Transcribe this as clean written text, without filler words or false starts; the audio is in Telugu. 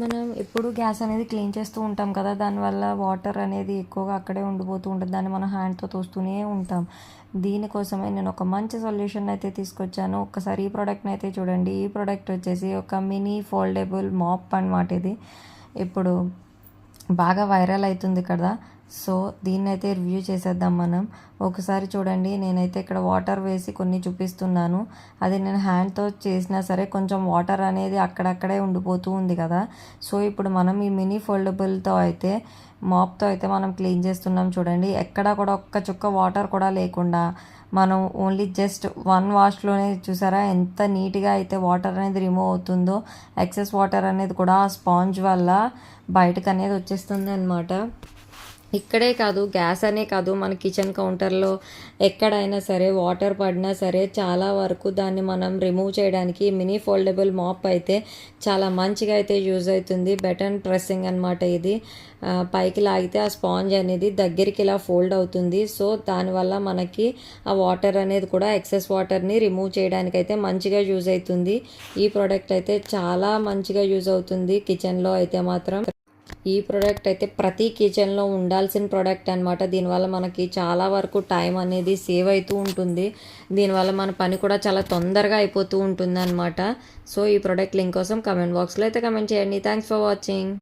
మనం ఎప్పుడు గ్యాస్ అనేది క్లీన్ చేస్తూ ఉంటాం కదా, దానివల్ల వాటర్ అనేది ఎక్కువగా అక్కడే ఉండిపోతూ ఉంటుంది. దాన్ని మనం హ్యాండ్తో తోస్తూనే ఉంటాం. దీనికోసమే నేను ఒక మంచి సొల్యూషన్ అయితే తీసుకొచ్చాను. ఒక్కసారి ఈ ప్రోడక్ట్ని అయితే చూడండి. ఈ ప్రోడక్ట్ వచ్చేసి ఒక మినీ ఫోల్డబుల్ మాప్ అన్నమాట. ఇది ఇప్పుడు బాగా వైరల్ అవుతుంది కదా, సో దీన్నైతే రివ్యూ చేసేద్దాం మనం. ఒకసారి చూడండి, నేనైతే ఇక్కడ వాటర్ వేసి కొన్ని చూపిస్తున్నాను. అది నేను హ్యాండ్తో చేసినా సరే కొంచెం వాటర్ అనేది అక్కడక్కడే ఉండిపోతూ ఉంది కదా. సో ఇప్పుడు మనం ఈ మినీ ఫోల్డబుల్తో అయితే మాప్తో అయితే మనం క్లీన్ చేస్తున్నాం. చూడండి, ఎక్కడా కూడా ఒక్క చుక్క వాటర్ కూడా లేకుండా మనం ఓన్లీ జస్ట్ 1 వాష్లోనే చూసారా ఎంత నీట్గా అయితే వాటర్ అనేది రిమూవ్ అవుతుందో. ఎక్సెస్ వాటర్ అనేది కూడా ఆ స్పాంజ్ వల్ల బయటకు అనేది వచ్చేస్తుంది అనమాట. ఇక్కడే కాదు, గ్యాస్ అనే కాదు, మన కిచెన్ కౌంటర్లో ఎక్కడైనా సరే వాటర్ పడినా సరే చాలా వరకు దాన్ని మనం రిమూవ్ చేయడానికి మినీ ఫోల్డబుల్ మాప్ అయితే చాలా మంచిగా అయితే యూజ్ అవుతుంది. బటన్ ప్రెస్సింగ్ అనమాట ఇది. పైకి లాగితే ఆ స్పాంజ్ అనేది దగ్గరికి ఇలా ఫోల్డ్ అవుతుంది. సో దానివల్ల మనకి ఆ వాటర్ అనేది కూడా ఎక్సెస్ వాటర్ని రిమూవ్ చేయడానికి అయితే మంచిగా యూజ్ అవుతుంది. ఈ ప్రోడక్ట్ అయితే చాలా మంచిగా యూజ్ అవుతుంది కిచెన్లో అయితే మాత్రం. ఈ ప్రోడక్ట్ అయితే ప్రతి కిచెన్లో ఉండాల్సిన ప్రోడక్ట్ అనమాట. దీనివల్ల మనకి చాలా వరకు టైం అనేది సేవ్ అవుతూ ఉంటుంది. దీనివల్ల మన పని కూడా చాలా తొందరగా అయిపోతూ ఉంటుంది అనమాట. సో ఈ ప్రోడక్ట్ లింక్ కోసం కమెంట్ బాక్స్లో అయితే కమెంట్ చేయండి. Thanks for watching.